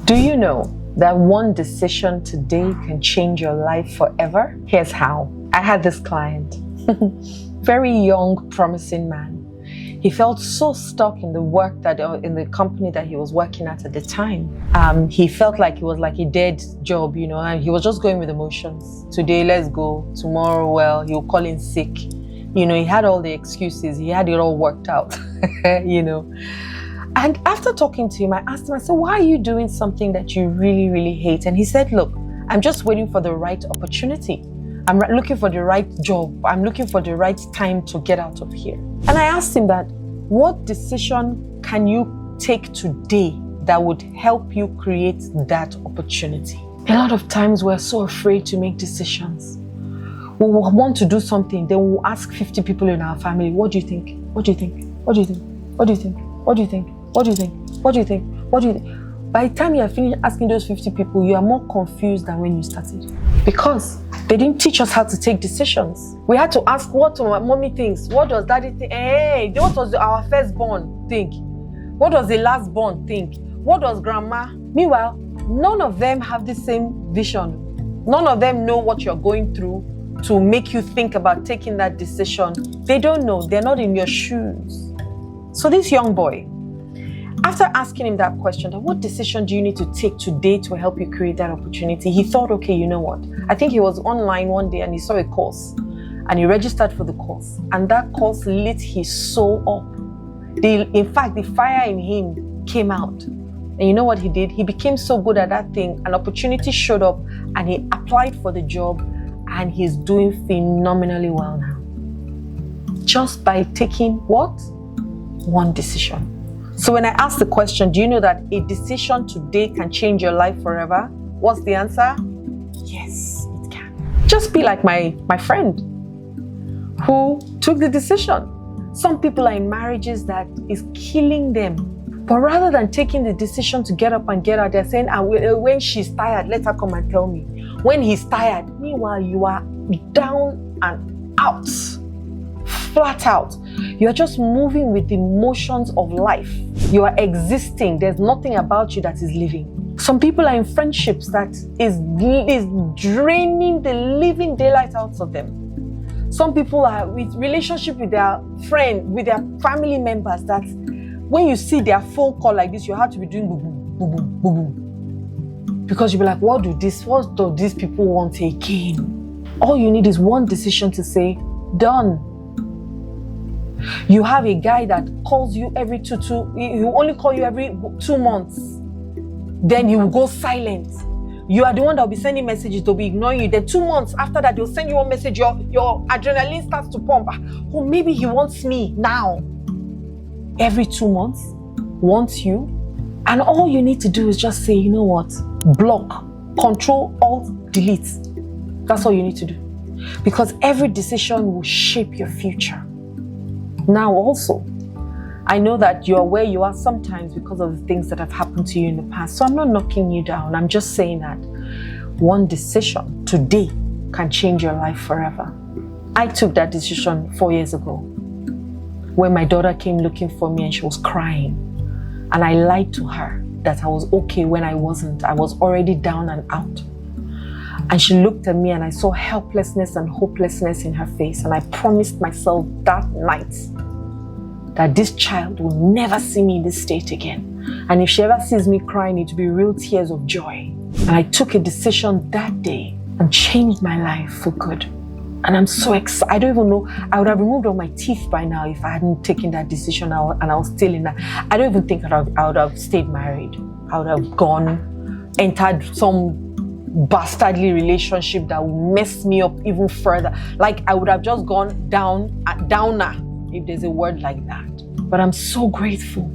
Do you know that one decision today can change your life forever? Here's how. I had this client, very young, promising man. He felt so stuck in the work in the company that he was working at the time. He felt like it was like a dead job, and he was just going with emotions. Today, let's go. Tomorrow, well, he'll call in sick. He had all the excuses. He had it all worked out, And after talking to him, I asked him, I said, why are you doing something that you really, really hate? And he said, look, I'm just waiting for the right opportunity. I'm looking for the right job. I'm looking for the right time to get out of here. And I asked him that, what decision can you take today that would help you create that opportunity? A lot of times we're so afraid to make decisions. We want to do something, then we'll ask 50 people in our family, what do you think? What do you think? What do you think? What do you think? What do you think? What do you think? What do you think? What do you think? By the time you are finished asking those 50 people, you are more confused than when you started. Because they didn't teach us how to take decisions. We had to ask what mommy thinks, what does daddy think? Hey, what does our firstborn think? What does the lastborn think? What does grandma? Meanwhile, none of them have the same vision. None of them know what you're going through to make you think about taking that decision. They don't know. They're not in your shoes. So this young boy, after asking him that question, what decision do you need to take today to help you create that opportunity? He thought, okay, you know what? I think he was online one day and he saw a course and he registered for the course. And that course lit his soul up. In fact, the fire in him came out. And you know what he did? He became so good at that thing. An opportunity showed up and he applied for the job and he's doing phenomenally well now. Just by taking what? One decision. So when I asked the question, do you know that a decision today can change your life forever? What's the answer? Yes, it can. Just be like my friend who took the decision. Some people are in marriages that is killing them. But rather than taking the decision to get up and get out, they're saying, when she's tired, let her come and tell me. When he's tired, meanwhile, you are down and out. Flat out. You're just moving with the motions of life. You are existing. There's nothing about you that is living. Some people are in friendships that is draining the living daylight out of them. Some people are with relationship with their friend, with their family members that when you see their phone call like this, you have to be doing boom, boom, boom, boom, boom, boom. Because you'll be like, what do these people want again? All you need is one decision to say, done. You have a guy that calls you every he will only call you every 2 months. Then he will go silent. You are the one that will be sending messages, they'll be ignoring you. Then 2 months after that, they'll send you one message, your adrenaline starts to pump. Oh, maybe he wants me now. Every 2 months, wants you. And all you need to do is just say, you know what? Block, Control, Alt, Delete. That's all you need to do. Because every decision will shape your future. Now also, I know that you're where you are sometimes because of the things that have happened to you in the past. So I'm not knocking you down. I'm just saying that one decision today can change your life forever. I took that decision 4 years ago when my daughter came looking for me and she was crying. And I lied to her that I was okay when I wasn't. I was already down and out. And she looked at me and I saw helplessness and hopelessness in her face. And I promised myself that night that this child will never see me in this state again. And if she ever sees me crying, it will be real tears of joy. And I took a decision that day and changed my life for good. And I'm so excited. I don't even know. I would have removed all my teeth by now if I hadn't taken that decision and I was still in that. I don't even think I would have stayed married. I would have entered some bastardly relationship that would mess me up even further. Like I would have just gone downer, if there's a word like that. But I'm so grateful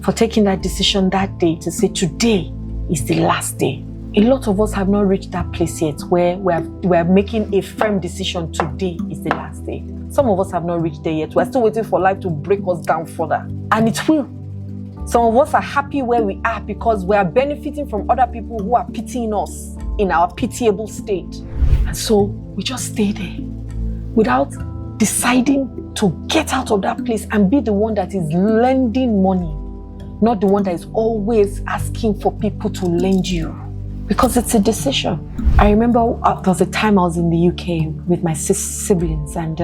for taking that decision that day to say today is the last day. A lot of us have not reached that place yet where we're making a firm decision today is the last day. Some of us have not reached there yet. We're still waiting for life to break us down further. And it will. Some of us are happy where we are because we are benefiting from other people who are pitying us in our pitiable state. And so we just stay there without deciding to get out of that place and be the one that is lending money not the one that is always asking for people to lend you, because it's a decision. I remember there was a time I was in the UK with my siblings, and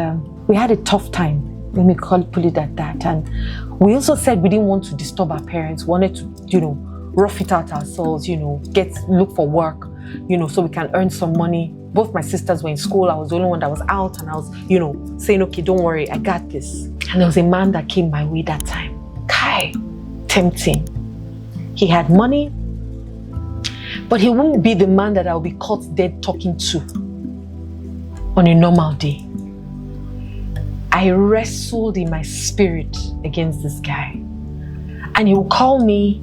we had a tough time. Let me put it at that. And we also said we didn't want to disturb our parents, wanted to, rough it out ourselves, look for work, so we can earn some money. Both my sisters were in school. I was the only one that was out, and I was, saying, okay, don't worry, I got this. And there was a man that came my way that time. Kai, tempting. He had money, but he wouldn't be the man that I'll be caught dead talking to on a normal day. I wrestled in my spirit against this guy. And he would call me,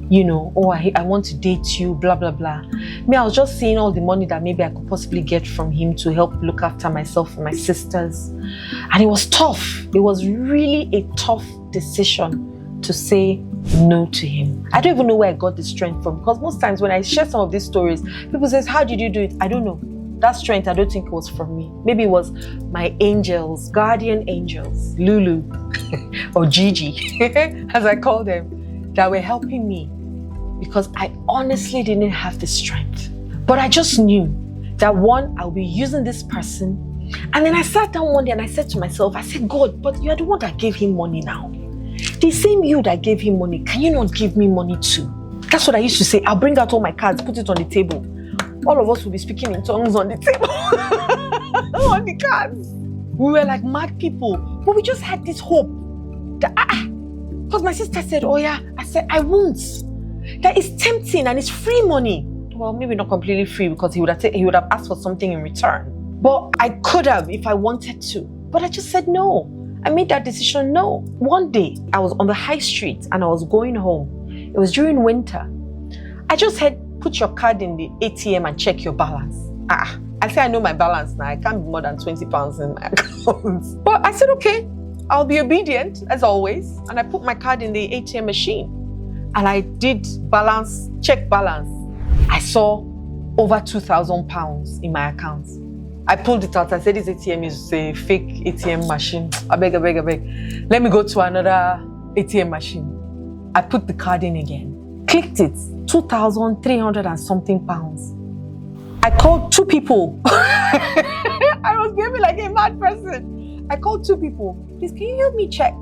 I want to date you, blah, blah, blah. Me, I was just seeing all the money that maybe I could possibly get from him to help look after myself and my sisters. And it was tough. It was really a tough decision to say no to him. I don't even know where I got the strength from, because most times when I share some of these stories, people say, how did you do it? I don't know. That strength, I don't think it was from me. Maybe it was my angels, guardian angels, Lulu or Gigi, as I call them, that were helping me, because I honestly didn't have the strength. But I just knew that one, I'll be using this person. And then I sat down one day and I said to myself, I said, God, but you're the one that gave him money now. The same you that gave him money, can you not give me money too? That's what I used to say. I'll bring out all my cards, put it on the table. All of us will be speaking in tongues on the table, on the cards. We were like mad people, but we just had this hope that, because my sister said, oh yeah, I said, I won't. That is tempting and it's free money. Well, maybe not completely free, because he would have asked for something in return. But I could have if I wanted to. But I just said no. I made that decision no. One day, I was on the high street and I was going home. It was during winter. I just said, put your card in the ATM and check your balance. I say I know my balance now. I can't be more than 20 pounds in my account. But I said, okay, I'll be obedient as always. And I put my card in the ATM machine. And I did check balance. I saw over 2,000 pounds in my account. I pulled it out. I said, this ATM is a fake ATM machine. I beg. Let me go to another ATM machine. I put the card in again. Clicked it. 2,300 and something pounds. I called 2 people. I was behaving like a mad person. I called 2 people. Please, can you help me check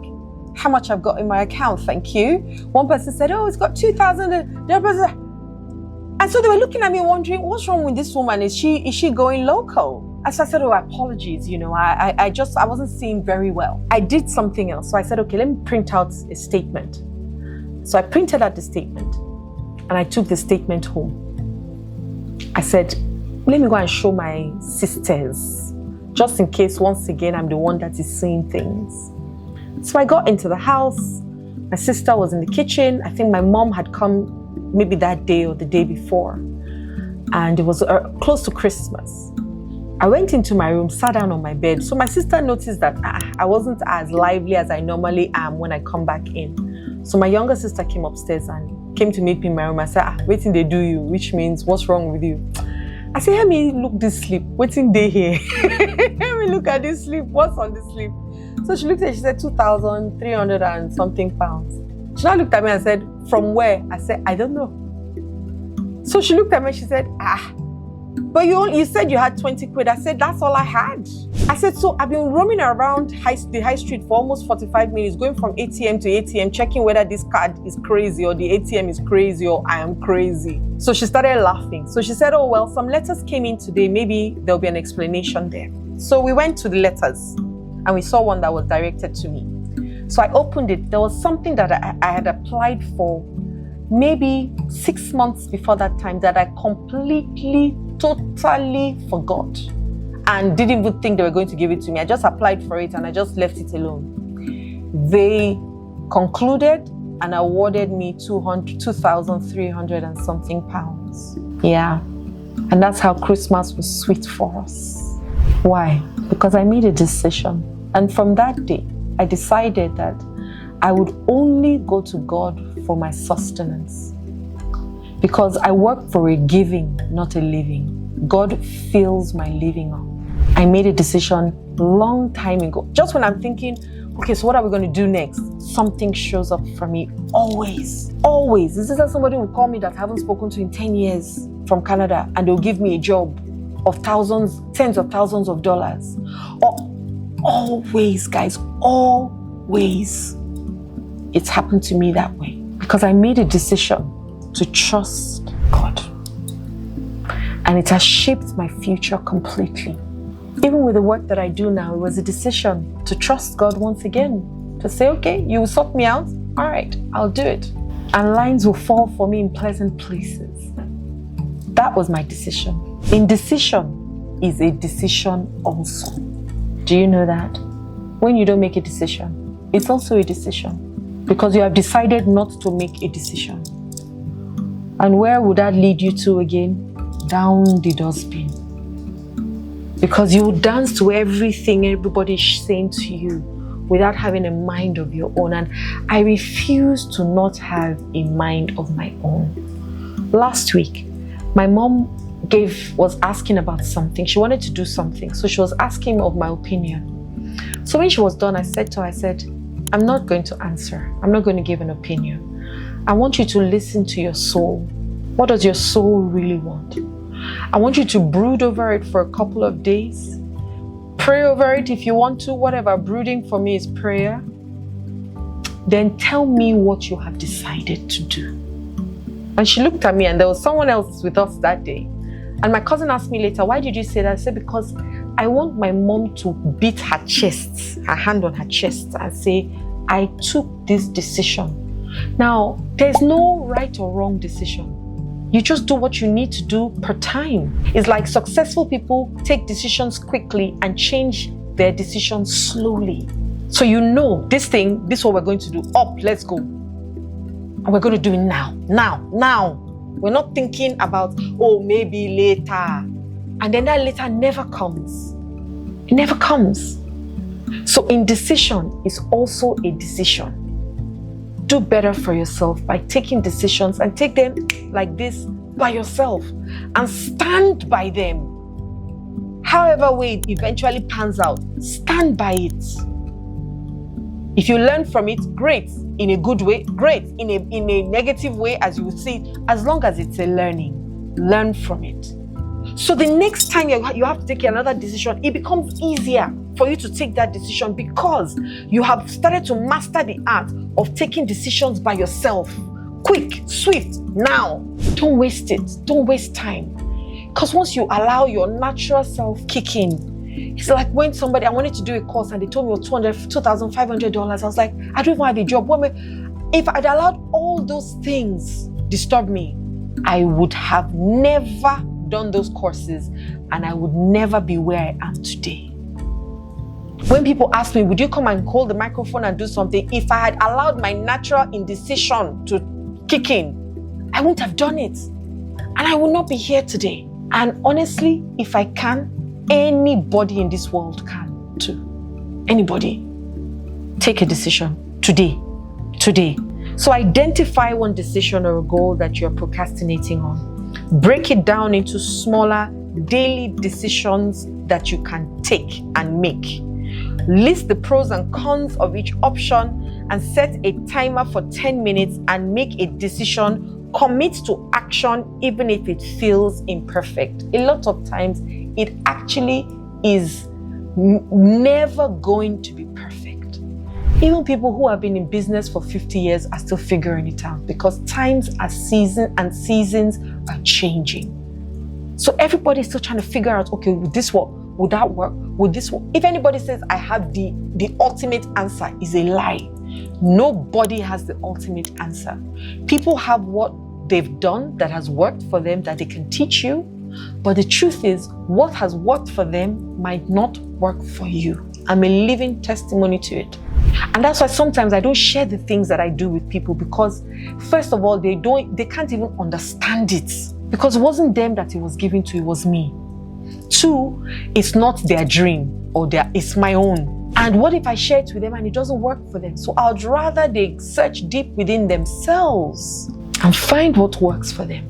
how much I've got in my account? Thank you. One person said, oh, it's got 2,000. The other person. And so they were looking at me wondering, what's wrong with this woman? Is she going local? And so I said, oh, apologies. I wasn't seeing very well. I did something else. So I said, okay, let me print out a statement. So I printed out the statement. And I took the statement home. I said, let me go and show my sisters, just in case, once again, I'm the one that is seeing things. So I got into the house. My sister was in the kitchen. I think my mom had come maybe that day or the day before. And it was close to Christmas. I went into my room, sat down on my bed. So my sister noticed that I wasn't as lively as I normally am when I come back in. So my younger sister came upstairs and came to meet me in my room. I said, waiting they do you, which means, what's wrong with you? I said, let me look this slip. Waiting they here. Let me look at this slip. What's on this slip? So she looked at it, she said 2,300 and something pounds. She now looked at me and said, from where? I said, I don't know. So she looked at me and she said, but you said you had 20 quid. I said, that's all I had. I said, so I've been roaming around the high street for almost 45 minutes, going from ATM to ATM, checking whether this card is crazy or the ATM is crazy or I am crazy. So she started laughing. So she said, oh, well, some letters came in today. Maybe there'll be an explanation there. So we went to the letters and we saw one that was directed to me. So I opened it. There was something that I had applied for maybe 6 months before that time that I completely, totally forgot and didn't even think they were going to give it to me. I just applied for it and I just left it alone. They concluded and awarded me 2,300 and something pounds. Yeah. And that's how Christmas was sweet for us. Why? Because I made a decision. And from that day, I decided that I would only go to God for my sustenance. Because I work for a giving, not a living. God fills my living up. I made a decision long time ago. Just when I'm thinking, okay, so what are we going to do next? Something shows up for me always. Always. This is that somebody will call me that I haven't spoken to in 10 years from Canada, and they'll give me a job of thousands, tens of thousands of dollars. Always, guys, always. It's happened to me that way because I made a decision to trust God. And it has shaped my future completely. Even with the work that I do now, it was a decision to trust God once again. To say, okay, you will sort me out. All right, I'll do it. And lines will fall for me in pleasant places. That was my decision. Indecision is a decision also. Do you know that? When you don't make a decision, it's also a decision. Because you have decided not to make a decision. And where would that lead you to again? Down the dustbin. Because you will dance to everything everybody is saying to you without having a mind of your own. And I refuse to not have a mind of my own. Last week, my mom was asking about something. She wanted to do something. So she was asking of my opinion. So when she was done, I said to her, I'm not going to answer. I'm not going to give an opinion. I want you to listen to your soul. What does your soul really want? I want you to brood over it for a couple of days. Pray over it if you want to. Whatever brooding for me is prayer. Then tell me what you have decided to do. And she looked at me, and there was someone else with us that day. And my cousin asked me later, why did you say that? I said, because I want my mom to beat her chest, her hand on her chest, and say, I took this decision. Now, there's no right or wrong decision. You just do what you need to do per time. It's like successful people take decisions quickly and change their decisions slowly. So you know, this is what we're going to do. Up, let's go. And we're going to do it now. We're not thinking about, maybe later. And then that later never comes. It never comes. So indecision is also a decision. Do better for yourself by taking decisions, and take them like this by yourself and stand by them. However way it eventually pans out, stand by it. If you learn from it, great. In a good way, great. In a negative way, as you would see it, as long as it's a learning, learn from it. So the next time you have to take another decision, it becomes easier for you to take that decision because you have started to master the art of taking decisions by yourself. Quick, swift, now. Don't waste it. Don't waste time. Because once you allow your natural self kick in, it's like when I wanted to do a course and they told me it was $2,500. I was like, I don't even have a job. If I'd allowed all those things disturb me, I would have never done those courses and I would never be where I am today. When people ask me, would you come and hold the microphone and do something? If I had allowed my natural indecision to kick in, I wouldn't have done it. And I would not be here today. And honestly, if I can, anybody in this world can too. Anybody. Take a decision today. So identify one decision or a goal that you're procrastinating on. Break it down into smaller daily decisions that you can take and make. List the pros and cons of each option and set a timer for 10 minutes and make a decision. Commit to action even if it feels imperfect. A lot of times it actually is never going to be perfect. Even people who have been in business for 50 years are still figuring it out because times are seasons are changing. So everybody's still trying to figure out, okay, would this work? Would that work? Would this work? If anybody says, I have the ultimate answer, is a lie. Nobody has the ultimate answer. People have what they've done that has worked for them that they can teach you. But the truth is, what has worked for them might not work for you. I'm a living testimony to it. And that's why sometimes I don't share the things that I do with people because, first of all, they can't even understand it. Because it wasn't them that it was given to, it was me. 2, it's not their dream or it's my own. And what if I share it with them and it doesn't work for them? So I'd rather they search deep within themselves and find what works for them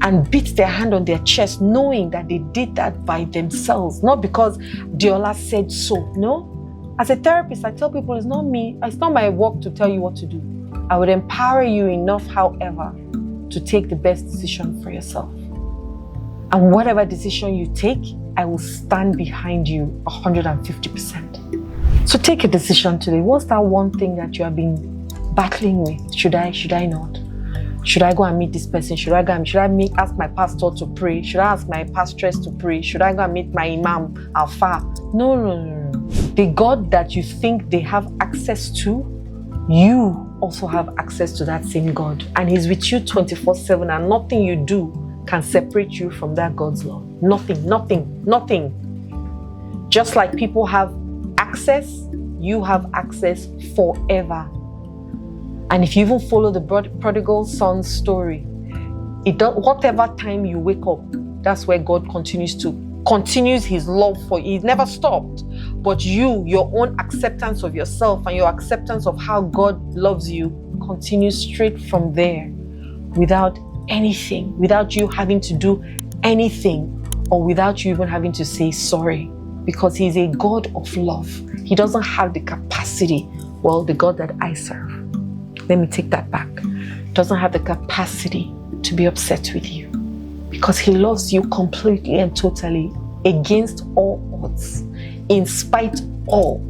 and beat their hand on their chest knowing that they did that by themselves. Not because Diola said so, no. As a therapist, I tell people it's not me, it's not my work to tell you what to do. I would empower you enough, however, to take the best decision for yourself. And whatever decision you take, I will stand behind you 150%. So take a decision today. What's that one thing that you have been battling with? Should I not? Should I go and meet this person? Should I ask my pastor to pray? Should I ask my pastress to pray? Should I go and meet my imam, Alpha? No. The God that you think they have access to, you also have access to that same God. And He's with you 24/7, and nothing you do can separate you from that God's love. Nothing. Just like people have access, you have access forever. And if you even follow the prodigal son's story, whatever time you wake up, that's where God continues His love for you. He's never stopped. But your own acceptance of yourself and your acceptance of how God loves you continues straight from there, without anything, without you having to do anything, or without you even having to say sorry, because He's a God of love. He doesn't have the capacity, the God that I serve, let me take that back, doesn't have the capacity to be upset with you, because He loves you completely and totally, against all odds, in spite of.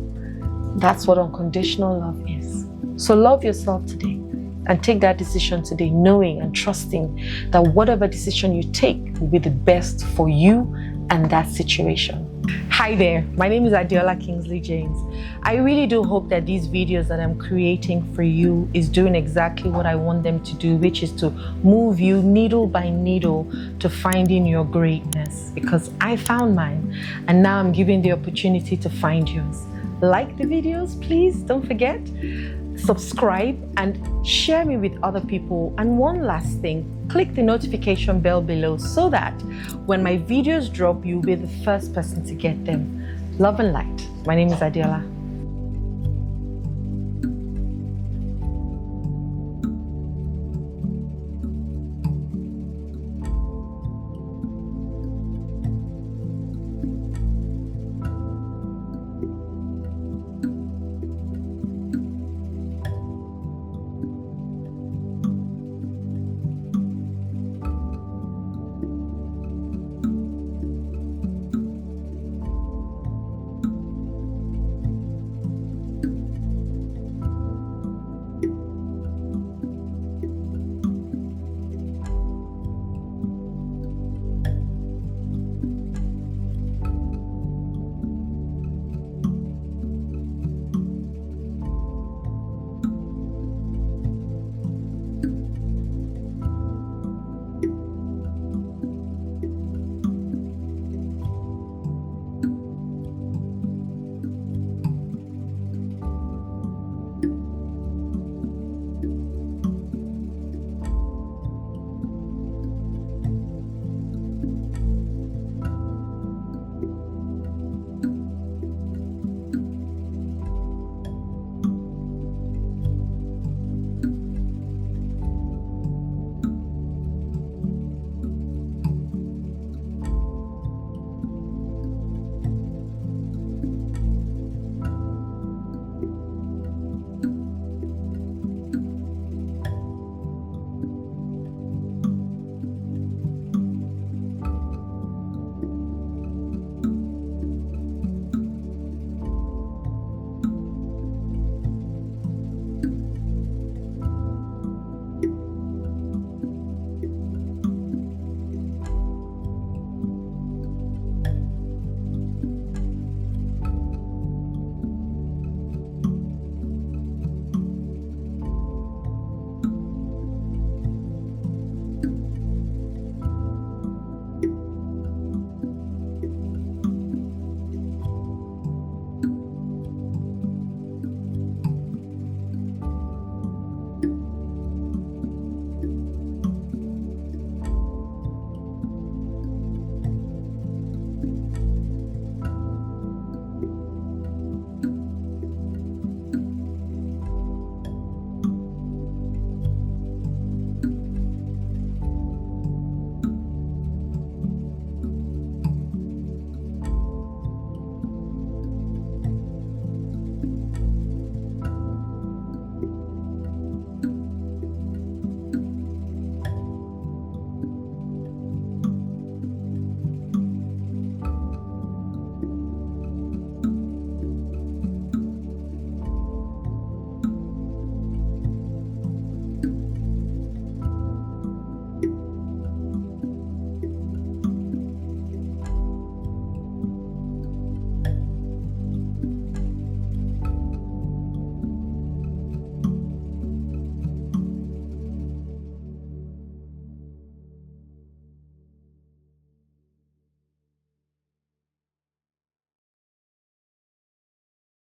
That's what unconditional love is. So love yourself today and take that decision today, knowing and trusting that whatever decision you take will be the best for you and that situation. Hi there, my name is Adiola Kingsley James. I really do hope that these videos that I'm creating for you is doing exactly what I want them to do, which is to move you needle by needle to finding your greatness, because I found mine and now I'm giving the opportunity to find yours. Like the videos, please, don't forget. Subscribe and share me with other people. And one last thing, click the notification bell below so that when my videos drop, you'll be the first person to get them. Love and light. My name is Adiola.